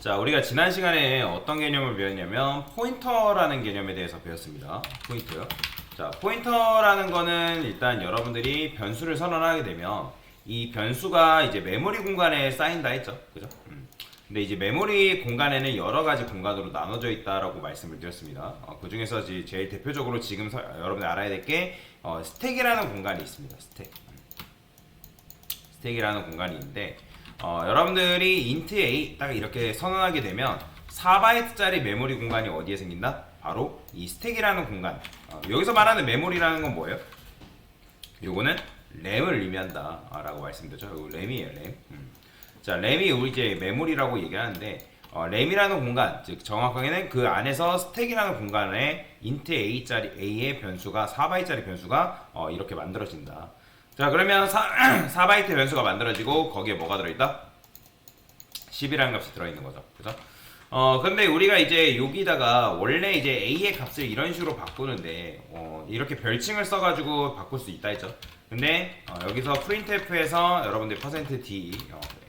자, 우리가 지난 시간에 어떤 개념을 배웠냐면 포인터라는 개념에 대해서 배웠습니다. 포인터요. 자, 포인터라는 거는 일단 여러분들이 변수를 선언하게 되면 이 변수가 이제 메모리 공간에 쌓인다 했죠. 그죠? 근데 이제 메모리 공간에는 여러 가지 공간으로 나눠져 있다라고 말씀을 드렸습니다. 그 중에서 제일 대표적으로 지금 여러분들 알아야 될 게 스택이라는 공간이 있습니다. 스택이라는 공간이 있는데 여러분들이 int a 딱 이렇게 선언하게 되면 4바이트짜리 메모리 공간이 어디에 생긴다? 바로 이 스택이라는 공간. 여기서 말하는 메모리라는 건 뭐예요? 요거는 램을 의미한다 라고 말씀드렸죠. 이거 램이에요. 램. 자, 램이 우리 이제 메모리라고 얘기하는데 램이라는 공간, 즉 정확하게는 그 안에서 스택이라는 공간에 int a의 변수가 4바이트짜리 변수가 이렇게 만들어진다. 자, 그러면 4바이트 변수가 만들어지고 거기에 뭐가 들어있다? 10이라는 값이 들어있는 거죠. 그죠? 근데 우리가 이제 여기다가 원래 이제 a의 값을 이런 식으로 바꾸는데 이렇게 별칭을 써가지고 바꿀 수 있다 했죠. 근데 여기서 printf에서 여러분들 %d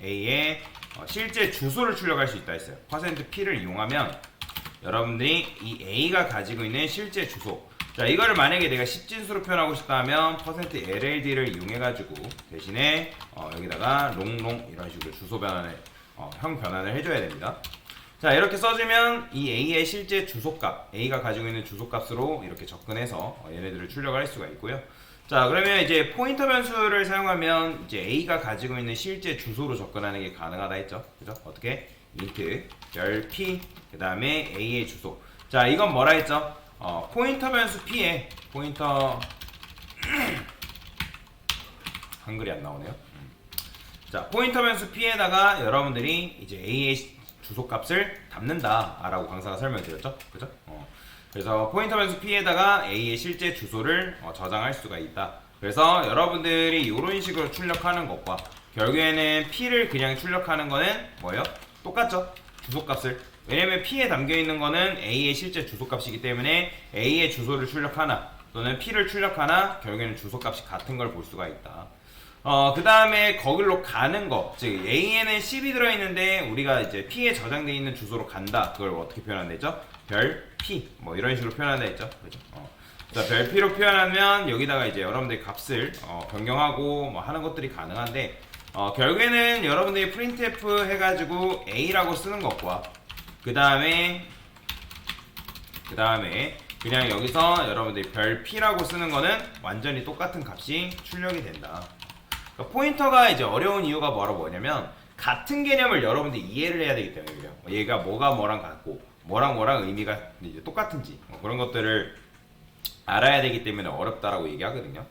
a의 실제 주소를 출력할 수 있다 했어요. %p를 이용하면 여러분들이 이 a가 가지고 있는 실제 주소, 자, 이거를 만약에 내가 10진수로 표현하고 싶다 하면 %lld를 이용해가지고 대신에 여기다가 롱롱 이런 식으로 주소 변환을 형 변환을 해줘야 됩니다. 자, 이렇게 써주면 이 a의 실제 주소값, a가 가지고 있는 주소값으로 이렇게 접근해서 얘네들을 출력할 수가 있고요. 자, 그러면 이제 포인터 변수를 사용하면 이제 a가 가지고 있는 실제 주소로 접근하는 게 가능하다 했죠. 그죠? 어떻게? int 별 p 그 다음에 a의 주소. 자, 이건 뭐라 했죠? 포인터 변수 p에 포인터 한글이 안 나오네요. 자, 포인터 변수 p에다가 여러분들이 이제 a의 주소값을 담는다라고 강사가 설명드렸죠. 그죠? 그래서 포인터 변수 p에다가 a의 실제 주소를 저장할 수가 있다. 그래서 여러분들이 이런 식으로 출력하는 것과 결국에는 p를 그냥 출력하는 거는 뭐예요? 똑같죠? 주소값을. 왜냐면 p에 담겨 있는 거는 a의 실제 주소값이기 때문에 a의 주소를 출력하나 또는 p를 출력하나 결국에는 주소값이 같은 걸 볼 수가 있다. 그 다음에 거길로 가는 거, 즉 a에는 10이 들어있는데 우리가 이제 p에 저장되어 있는 주소로 간다. 그걸 어떻게 표현한다 했죠? 별 p 뭐 이런 식으로 표현한다 했죠. 그죠? 자, 별 p로 표현하면 여기다가 이제 여러분들이 값을 변경하고 뭐 하는 것들이 가능한데 결국에는 여러분들이 printf 해가지고 a라고 쓰는 것과 그 다음에 그냥 여기서 여러분들이 별 p라고 쓰는 거는 완전히 똑같은 값이 출력이 된다. 그러니까 포인터가 이제 어려운 이유가 뭐냐면 같은 개념을 여러분들이 이해를 해야 되기 때문에 그래요. 얘가 뭐가 뭐랑 같고 뭐랑 의미가 이제 똑같은지 그런 것들을 알아야 되기 때문에 어렵다라고 얘기하거든요.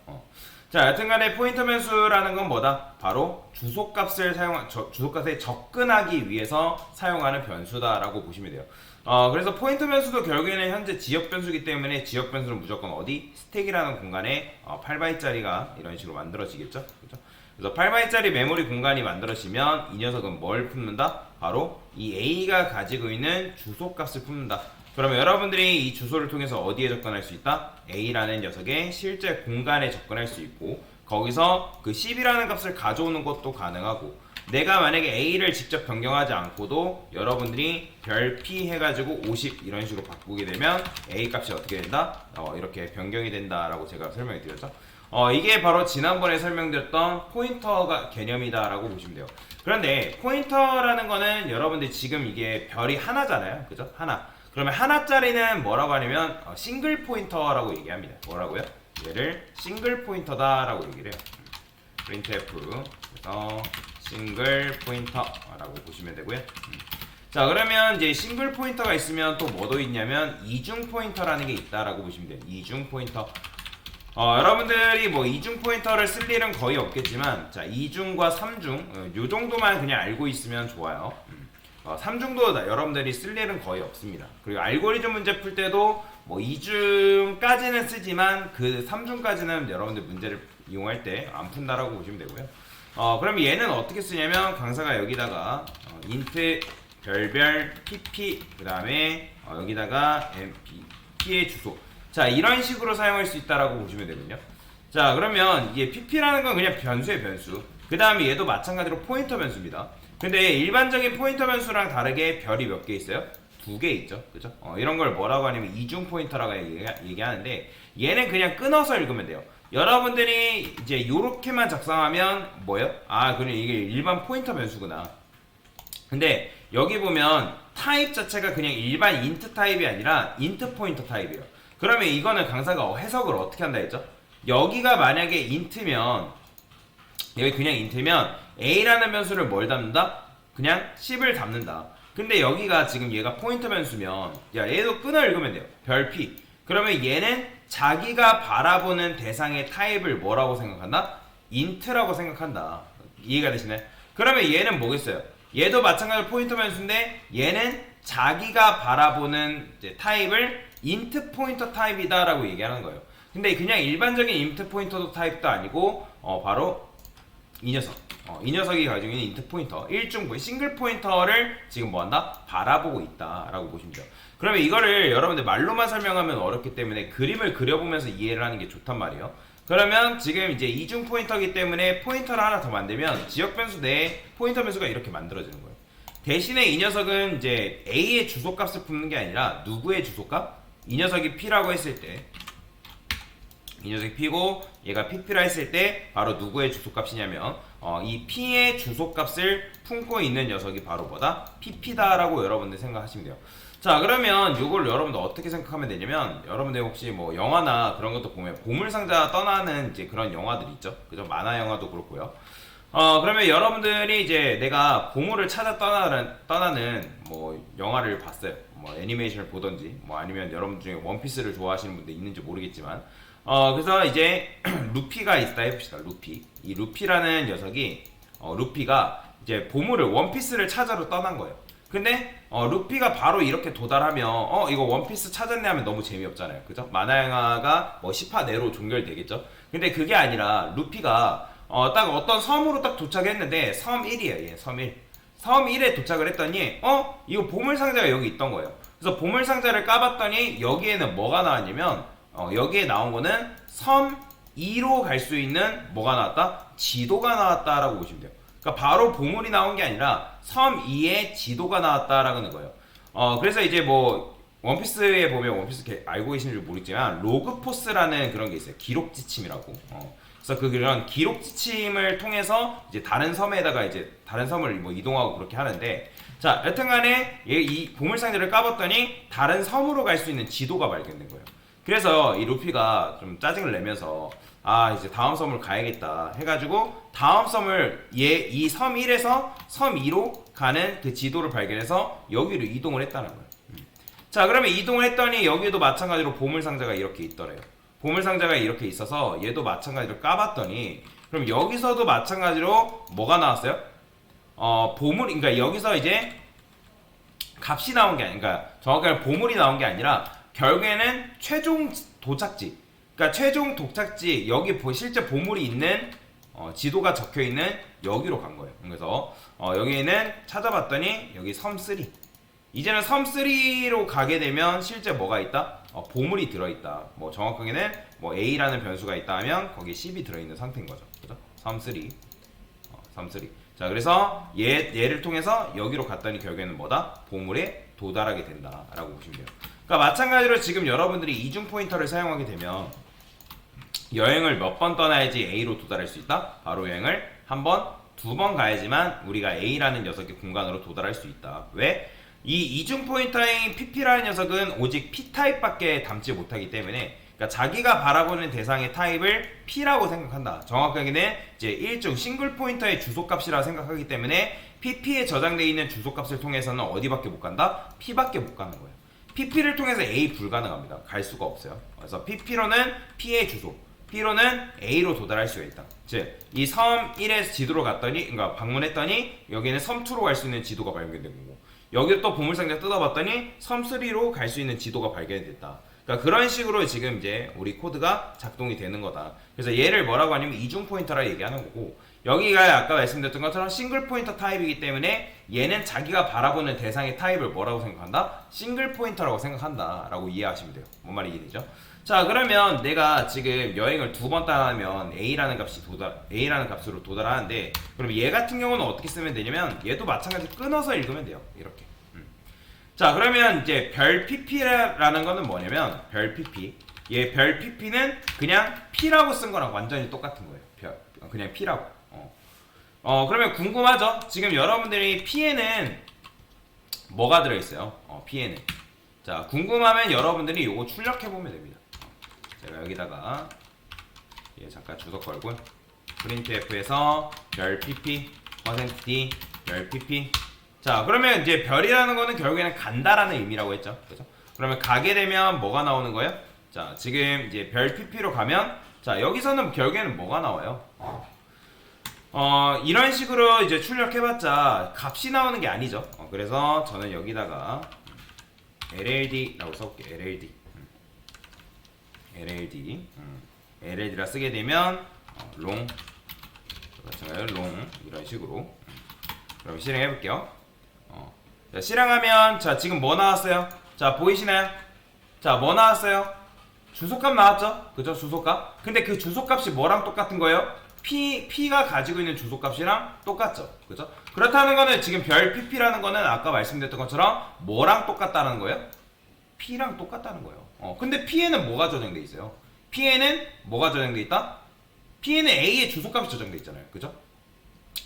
자, 여튼간에 포인터 변수라는 건 뭐다? 바로 주소값에 접근하기 위해서 사용하는 변수다라고 보시면 돼요. 그래서 포인터 변수도 결국에는 현재 지역 변수이기 때문에 지역 변수는 무조건 어디? 스택이라는 공간에 8바이트짜리가 이런 식으로 만들어지겠죠? 그죠? 그래서 8바이트짜리 메모리 공간이 만들어지면 이 녀석은 뭘 품는다? 바로 이 a가 가지고 있는 주소값을 품는다. 그러면 여러분들이 이 주소를 통해서 어디에 접근할 수 있다? a라는 녀석의 실제 공간에 접근할 수 있고 거기서 그 10이라는 값을 가져오는 것도 가능하고 내가 만약에 a를 직접 변경하지 않고도 여러분들이 별 p 해가지고 50 이런 식으로 바꾸게 되면 a 값이 어떻게 된다? 이렇게 변경이 된다라고 제가 설명해 드렸죠. 이게 바로 지난번에 설명드렸던 포인터가 개념이다라고 보시면 돼요. 그런데 포인터라는 거는 여러분들 지금 이게 별이 하나잖아요. 그죠? 하나. 그러면 하나짜리는 뭐라고 하냐면 싱글 포인터라고 얘기합니다. 뭐라고요? 얘를 싱글 포인터다라고 얘기를 해요. printf 그래서 싱글 포인터라고 보시면 되고요. 자, 그러면 이제 싱글 포인터가 있으면 또 뭐도 있냐면 이중 포인터라는 게 있다라고 보시면 돼요. 이중 포인터. 여러분들이 뭐 이중 포인터를 쓸 일은 거의 없겠지만 자, 이중과 삼중 요 정도만 그냥 알고 있으면 좋아요. 3중도 여러분들이 쓸 일은 거의 없습니다. 그리고 알고리즘 문제 풀 때도 뭐 2중까지는 쓰지만 그 3중까지는 여러분들 문제를 이용할 때 안 푼다라고 보시면 되고요. 그럼 얘는 어떻게 쓰냐면 강사가 여기다가 int 별별 pp 그 다음에 여기다가 mp p의 주소, 자, 이런 식으로 사용할 수 있다라고 보시면 되거든요. 자, 그러면 이게 pp라는 건 그냥 변수의 변수. 그 다음에 얘도 마찬가지로 포인터 변수입니다. 근데 일반적인 포인터 변수랑 다르게 별이 몇 개 있어요? 2개 있죠. 그죠? 이런 걸 뭐라고 하냐면 이중 포인터라고 얘기하는데 얘는 그냥 끊어서 읽으면 돼요. 여러분들이 이제 요렇게만 작성하면 뭐예요? 아, 그럼 이게 일반 포인터 변수구나. 근데 여기 보면 타입 자체가 그냥 일반 인트 타입이 아니라 인트 포인터 타입이에요. 그러면 이거는 강사가 해석을 어떻게 한다 했죠? 여기가 만약에 인트면 여기 그냥 인트면 A라는 변수를 뭘 담는다? 그냥 10을 담는다. 근데 여기가 지금 얘가 포인터 변수면 야 얘도 끊어 읽으면 돼요. 별 P. 그러면 얘는 자기가 바라보는 대상의 타입을 뭐라고 생각한다? 인트라고 생각한다. 이해가 되시나요? 그러면 얘는 뭐겠어요? 얘도 마찬가지로 포인터 변수인데 얘는 자기가 바라보는 이제 타입을 인트 포인터 타입이다 라고 얘기하는 거예요. 근데 그냥 일반적인 인트 포인터 타입도 아니고 바로 이 녀석. 이 녀석이 가지고 있는 인트 포인터, 일중부의 싱글 포인터를 지금 뭐한다? 바라보고 있다라고 보시면 돼요. 그러면 이거를 여러분들 말로만 설명하면 어렵기 때문에 그림을 그려보면서 이해를 하는 게 좋단 말이에요. 그러면 지금 이제 이중 포인터이기 때문에 포인터를 하나 더 만들면 지역 변수 내에 포인터 변수가 이렇게 만들어지는 거예요. 대신에 이 녀석은 이제 A의 주소값을 품는 게 아니라 누구의 주소값? 이 녀석이 P라고 했을 때 이 녀석이 P고 얘가 PP라 했을 때 바로 누구의 주소값이냐면 이 P의 주소값을 품고 있는 녀석이 바로 뭐다? PP다라고 여러분들 생각하시면 돼요. 자, 그러면 이걸 여러분들 어떻게 생각하면 되냐면 여러분들 혹시 뭐 영화나 그런 것도 보면 보물상자 떠나는 이제 그런 영화들 있죠. 그죠? 만화 영화도 그렇고요. 그러면 여러분들이 이제 내가 보물을 찾아 떠나는 뭐 영화를 봤어요. 뭐 애니메이션을 보던지 뭐 아니면 여러분 중에 원피스를 좋아하시는 분들 있는지 모르겠지만 그래서 이제 루피가 있다 해봅시다. 루피. 이 루피라는 녀석이 루피가 이제 보물을 원피스를 찾아러 떠난 거예요. 근데 루피가 바로 이렇게 도달하면 이거 원피스 찾았네 하면 너무 재미없잖아요. 그죠? 만화 영화가 뭐 10화 내로 종결되겠죠? 근데 그게 아니라 루피가 딱 어떤 섬으로 딱 도착했는데 섬 1이에요. 예, 섬 1. 섬 1에 도착을 했더니 이거 보물상자가 여기 있던 거예요. 그래서 보물상자를 까봤더니 여기에는 뭐가 나왔냐면 여기에 나온 거는 섬 2로 갈 수 있는 뭐가 나왔다? 지도가 나왔다라고 보시면 돼요. 그러니까 바로 보물이 나온 게 아니라 섬 2의 지도가 나왔다라는 거예요. 그래서 이제 뭐 원피스에 보면 원피스 알고 계시는지 모르겠지만 로그포스라는 그런 게 있어요. 기록 지침이라고. 그래서 그런 기록 지침을 통해서 이제 다른 섬에다가 이제 다른 섬을 뭐 이동하고 그렇게 하는데 자, 여튼간에 이 보물상자를 까봤더니 다른 섬으로 갈 수 있는 지도가 발견된 거예요. 그래서 이 루피가 좀 짜증을 내면서 이제 다음 섬을 가야겠다 해가지고 다음 섬을 이 섬 1에서 섬 2로 가는 그 지도를 발견해서 여기로 이동을 했다는 거예요. 자, 그러면 이동을 했더니 여기도 마찬가지로 보물상자가 이렇게 있더래요. 보물상자가 이렇게 있어서 얘도 마찬가지로 까봤더니 그럼 여기서도 마찬가지로 뭐가 나왔어요? 그러니까 여기서 이제 값이 나온 게 아니라 그러니까 정확하게 보물이 나온 게 아니라 결국에는 최종 도착지, 그러니까 최종 도착지 여기 실제 보물이 있는 지도가 적혀 있는 여기로 간 거예요. 그래서 여기는 찾아봤더니 여기 섬 3. 이제는 섬 3로 가게 되면 실제 뭐가 있다? 보물이 들어있다. 뭐 정확하게는 뭐 A라는 변수가 있다 하면 거기에 10이 들어있는 상태인 거죠. 그죠? 섬 3. 섬 3. 자, 그래서 얘를 통해서 여기로 갔더니 결국에는 뭐다? 보물에 도달하게 된다라고 보시면 돼요. 그러니까 마찬가지로 지금 여러분들이 이중 포인터를 사용하게 되면 여행을 몇 번 떠나야지 A로 도달할 수 있다? 바로 여행을 한 번, 2번 가야지만 우리가 A라는 녀석의 공간으로 도달할 수 있다. 왜? 이 이중 포인터인 PP라는 녀석은 오직 P타입밖에 담지 못하기 때문에 그러니까 자기가 바라보는 대상의 타입을 P라고 생각한다. 정확하게는 이제 일중 싱글 포인터의 주소값이라 생각하기 때문에 PP에 저장되어 있는 주소값을 통해서는 어디밖에 못 간다? P밖에 못 가는 거예요. PP를 통해서 A 불가능합니다. 갈 수가 없어요. 그래서 PP로는 P의 주소, P로는 A로 도달할 수가 있다. 즉, 이 섬 1의 지도로 갔더니, 그러니까 방문했더니 여기는 섬 2로 갈 수 있는 지도가 발견된 거고, 여기 또 보물상자 뜯어봤더니 섬 3로 갈 수 있는 지도가 발견됐다. 그러니까 그런 식으로 지금 이제 우리 코드가 작동이 되는 거다. 그래서 얘를 뭐라고 하냐면 이중 포인터라 얘기하는 거고, 여기가 아까 말씀드렸던 것처럼 싱글 포인터 타입이기 때문에 얘는 자기가 바라보는 대상의 타입을 뭐라고 생각한다? 싱글 포인터라고 생각한다 라고 이해하시면 돼요. 뭔 말인지 이해되죠? 자, 그러면 내가 지금 여행을 2번 따라하면 A라는 값으로 도달하는데, 그럼 얘 같은 경우는 어떻게 쓰면 되냐면, 얘도 마찬가지로 끊어서 읽으면 돼요. 이렇게. 자, 그러면 이제 별 pp라는 거는 뭐냐면, 별 pp. 얘 별 pp는 그냥 p라고 쓴 거랑 완전히 똑같은 거예요. 그냥 p라고. 그러면 궁금하죠? 지금 여러분들이 p에는 뭐가 들어있어요? p에는. 자, 궁금하면 여러분들이 요거 출력해보면 됩니다. 제가 여기다가 잠깐 주소 걸고 printf에서 별 pp %d 별 pp. 자, 그러면 이제 별이라는 거는 결국에는 간다라는 의미라고 했죠. 그죠? 그러면 가게 되면 뭐가 나오는 거예요? 자, 지금 이제 별 pp로 가면, 자, 여기서는 결국에는 뭐가 나와요? 이런 식으로 이제 출력해봤자 값이 나오는 게 아니죠. 그래서 저는 여기다가 LLD라고 써볼게요. LLD라 쓰게 되면 long 이런 식으로 그럼 실행해볼게요. 자, 실행하면, 자, 지금 뭐 나왔어요? 자, 보이시나요? 자, 뭐 나왔어요? 주소값 나왔죠? 그죠? 주소값. 근데 그 주소값이 뭐랑 똑같은 거예요? P가 가지고 있는 주소값이랑 똑같죠? 그죠? 그렇다는 거는 지금 별 pp라는 거는 아까 말씀드렸던 것처럼 뭐랑 똑같다는 거예요? P랑 똑같다는 거예요. 근데 P에는 뭐가 저장돼 있어요? P에는 뭐가 저장돼 있다? P에는 A의 주소값이 저장돼 있잖아요. 그죠?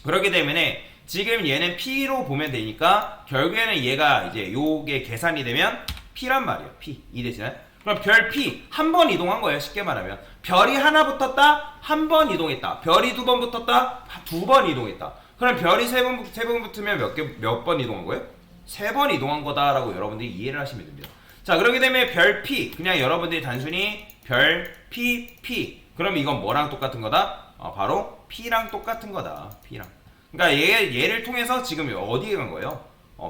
그렇기 때문에 지금 얘는 P로 보면 되니까 결국에는 얘가 이제 요게 계산이 되면 P란 말이에요. P. 이해되시나요? 그럼 별 P 한 번 이동한 거예요. 쉽게 말하면 별이 하나 붙었다, 한 번 이동했다. 별이 2번 붙었다, 2번 이동했다. 그럼 별이 세 번 붙으면 몇 번 이동한 거예요? 3번 이동한 거다라고 여러분들이 이해를 하시면 됩니다. 자, 그렇기 때문에 별 P 그냥 여러분들이 단순히 별 P 그럼 이건 뭐랑 똑같은 거다? 바로 P랑 똑같은 거다. P랑. 그러니까 얘를 통해서 지금 어디에 간 거예요?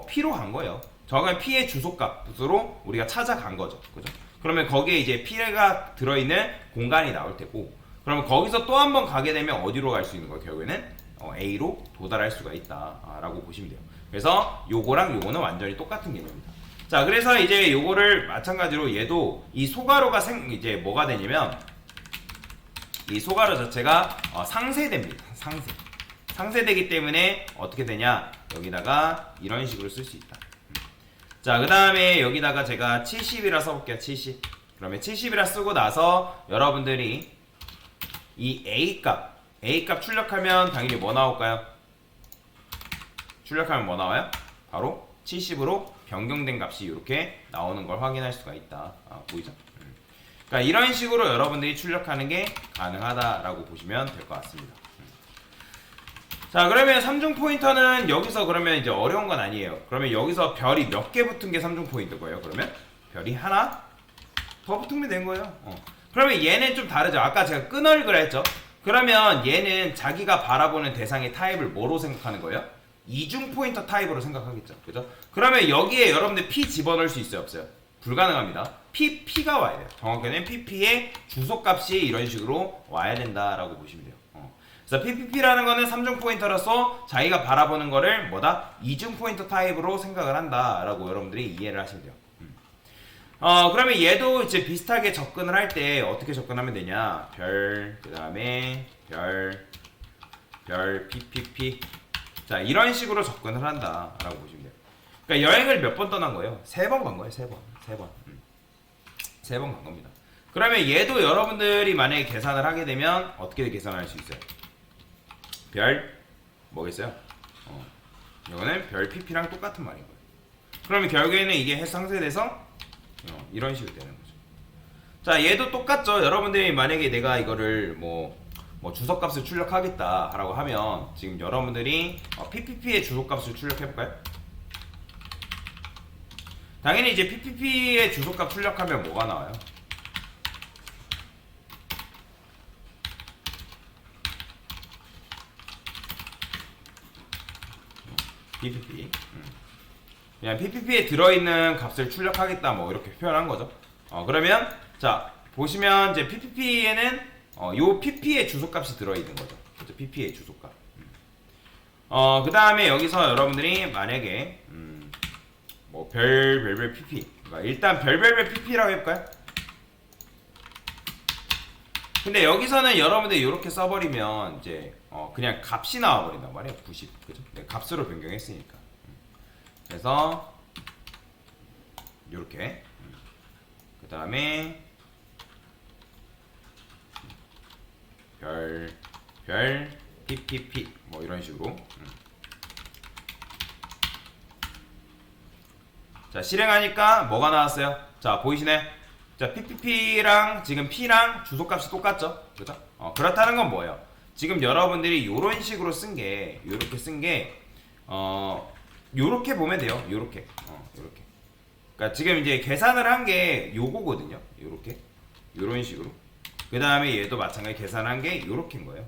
P로 간 거예요. 정확하게 P의 주소값으로 우리가 찾아간 거죠. 그죠? 그러면 거기에 이제 P가 들어있는 공간이 나올 테고, 그러면 거기서 또 한 번 가게 되면 어디로 갈 수 있는 거예요? 결국에는 A로 도달할 수가 있다라고 보시면 돼요. 그래서 요거랑 요거는 완전히 똑같은 개념입니다. 자, 그래서 이제 요거를 마찬가지로 얘도 이 소가로가 이제 뭐가 되냐면, 이 소가로 자체가 상세됩니다. 상세되기 때문에 어떻게 되냐? 여기다가 이런 식으로 쓸 수 있다. 자, 그 다음에 여기다가 제가 70이라 써볼게요. 70. 그러면 70이라 쓰고 나서 여러분들이 이 A값 출력하면 당연히 뭐 나올까요? 출력하면 뭐 나와요? 바로 70으로 변경된 값이 이렇게 나오는 걸 확인할 수가 있다. 보이죠? 그러니까 이런 식으로 여러분들이 출력하는 게 가능하다라고 보시면 될 것 같습니다. 자, 그러면 3중 포인터는 여기서 그러면 이제 어려운 건 아니에요. 그러면 여기서 별이 몇 개 붙은 게 3중 포인터인 거예요. 그러면 별이 하나 더 붙으면 된 거예요. 그러면 얘는 좀 다르죠. 아까 제가 끈얼그라 했죠. 그러면 얘는 자기가 바라보는 대상의 타입을 뭐로 생각하는 거예요? 이중 포인터 타입으로 생각하겠죠. 그죠? 그러면 여기에 여러분들 P 집어넣을 수 있어요? 없어요? 불가능합니다. P가 와야 돼요. 정확히는 PP의 주소값이 이런 식으로 와야 된다라고 보시면 돼요. 그래서 PPP라는 거는 3중 포인터로서 자기가 바라보는 거를 뭐다? 이중 포인터 타입으로 생각을 한다라고 여러분들이 이해를 하시면 돼요. 그러면 얘도 이제 비슷하게 접근을 할 때 어떻게 접근하면 되냐? 그 다음에 별 PPP. 자, 이런 식으로 접근을 한다라고 보시면 돼요. 그러니까 여행을 몇 번 떠난 거예요? 3번 간 거예요. 3번. 3번 간 겁니다. 그러면 얘도 여러분들이 만약에 계산을 하게 되면 어떻게 계산할 수 있어요? 별 뭐겠어요? 이거는 별 PP랑 똑같은 말인 거예요. 그러면 결국에는 이게 상쇄돼서 이런 식으로 되는 거죠. 자, 얘도 똑같죠. 여러분들이 만약에 내가 이거를 뭐 주소값을 출력하겠다라고 하면 지금 여러분들이 PPP의 주소값을 출력해볼까요? 당연히 이제 PPP의 주소값 출력하면 뭐가 나와요? PPP. 그냥 PPP에 들어있는 값을 출력하겠다 뭐 이렇게 표현한 거죠. 그러면 자 보시면 이제 PPP에는 요 PP의 주소값이 들어있는 거죠. 그렇죠? PP의 주소값. 그 다음에 여기서 여러분들이 만약에 뭐 별별 PP. 그러니까 일단 별별별 PP라고 해볼까요? 근데 여기서는 여러분들 이렇게 써버리면 이제 그냥 값이 나와버린단 말이에요. 90, 그죠? 네, 값으로 변경했으니까. 그래서 이렇게. 그 다음에 별 PPP 뭐 이런 식으로. 자, 실행하니까 뭐가 나왔어요? 자, 보이시네? 자, PPP랑 지금 P랑 주소값이 똑같죠? 그죠? 그렇다는 건 뭐예요? 지금 여러분들이 요런 식으로 요렇게 쓴 게, 요렇게 보면 돼요. 요렇게. 요렇게. 그러니까 지금 이제 계산을 한 게 요거거든요. 요렇게. 요런 식으로. 그 다음에 얘도 마찬가지 계산한 게 요렇게인 거예요.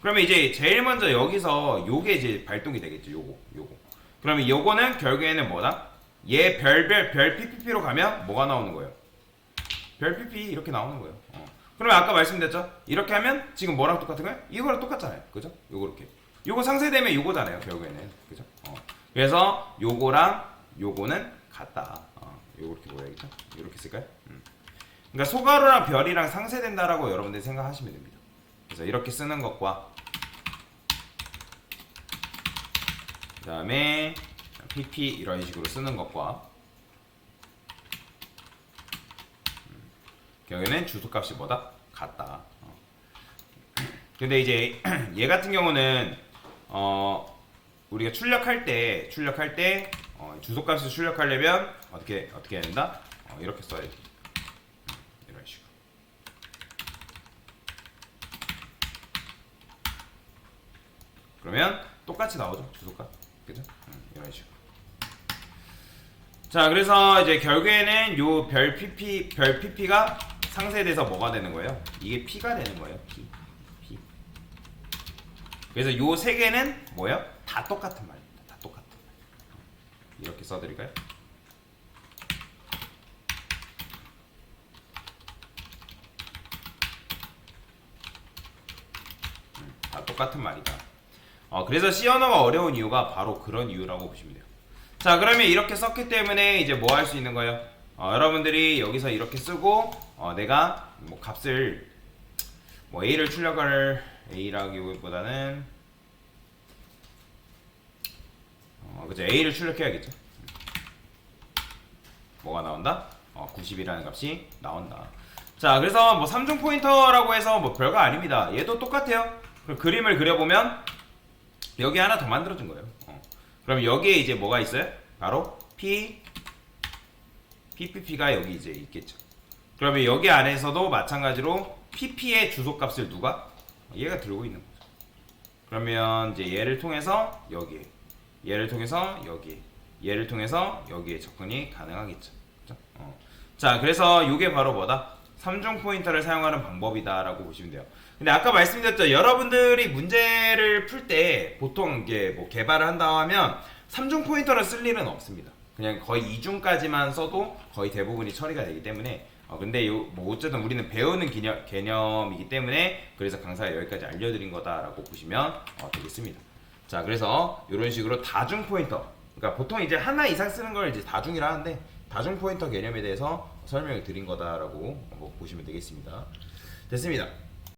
그러면 이제 제일 먼저 여기서 요게 이제 발동이 되겠죠. 요거. 그러면 요거는 결국에는 뭐다? 얘 별 PPP로 가면 뭐가 나오는 거예요? 별 PP 이렇게 나오는 거예요. 그러면 아까 말씀드렸죠? 이렇게 하면 지금 뭐랑 똑같은 거예요? 이거랑 똑같잖아요. 그죠? 요거 이렇게. 요거 상쇄되면 요거잖아요. 결국에는. 그죠? 그래서 요거랑 요거는 같다. 요거 이렇게 뭐야겠죠? 이렇게 쓸까요? 그러니까 소가루랑 별이랑 상쇄된다라고 여러분들이 생각하시면 됩니다. 그래서 이렇게 쓰는 것과 그 다음에 PP 이런 식으로 쓰는 것과 경우에는 주소값이 뭐다? 같다. 근데 이제 얘 같은 경우는 우리가 출력할 때 주소값을 출력하려면 어떻게 해야 된다? 이렇게 써야 돼. 이런 식으로. 그러면 똑같이 나오죠, 주소값. 그죠? 이런 식으로. 자, 그래서 이제 결국에는 요 별 PP가 상쇄돼서 뭐가 되는 거예요? 이게 P가 되는 거예요. P. 그래서 요 세 개는 뭐예요? 다 똑같은 말입니다. 다 똑같은 말. 이렇게 써드릴까요? 다 똑같은 말이다. 그래서 C 언어가 어려운 이유가 바로 그런 이유라고 보시면 돼요. 자, 그러면 이렇게 썼기 때문에 이제 뭐 할 수 있는 거예요? 여러분들이 여기서 이렇게 쓰고 내가 뭐 값을 뭐 A를 출력할 A라기보다는 그죠? A를 출력해야겠죠. 뭐가 나온다? 90이라는 값이 나온다. 자, 그래서 뭐 3중 포인터라고 해서 뭐 별거 아닙니다. 얘도 똑같아요. 그럼 그림을 그려보면 여기 하나 더 만들어준 거예요. 그럼 여기에 이제 뭐가 있어요? 바로 PPP가 여기 이제 있겠죠. 그러면 여기 안에서도 마찬가지로 PP의 주소값을 누가? 얘가 들고 있는 거죠. 그러면 이제 얘를 통해서 여기에, 얘를 통해서 여기에, 얘를 통해서 여기에 접근이 가능하겠죠. 그렇죠? 자, 그래서 이게 바로 뭐다? 3중 포인터를 사용하는 방법이다라고 보시면 돼요. 근데 아까 말씀드렸죠. 여러분들이 문제를 풀 때 보통 이게 뭐 개발을 한다 하면 3중 포인터를 쓸 일은 없습니다. 그냥 거의 2중까지만 써도 거의 대부분이 처리가 되기 때문에 근데 뭐 어쨌든 우리는 배우는 개념이기 때문에 그래서 강사가 여기까지 알려드린 거다라고 보시면 되겠습니다. 자, 그래서 이런 식으로 다중 포인터, 그러니까 보통 이제 하나 이상 쓰는 걸 이제 다중이라 하는데 다중 포인터 개념에 대해서 설명을 드린 거다라고 보시면 되겠습니다. 됐습니다.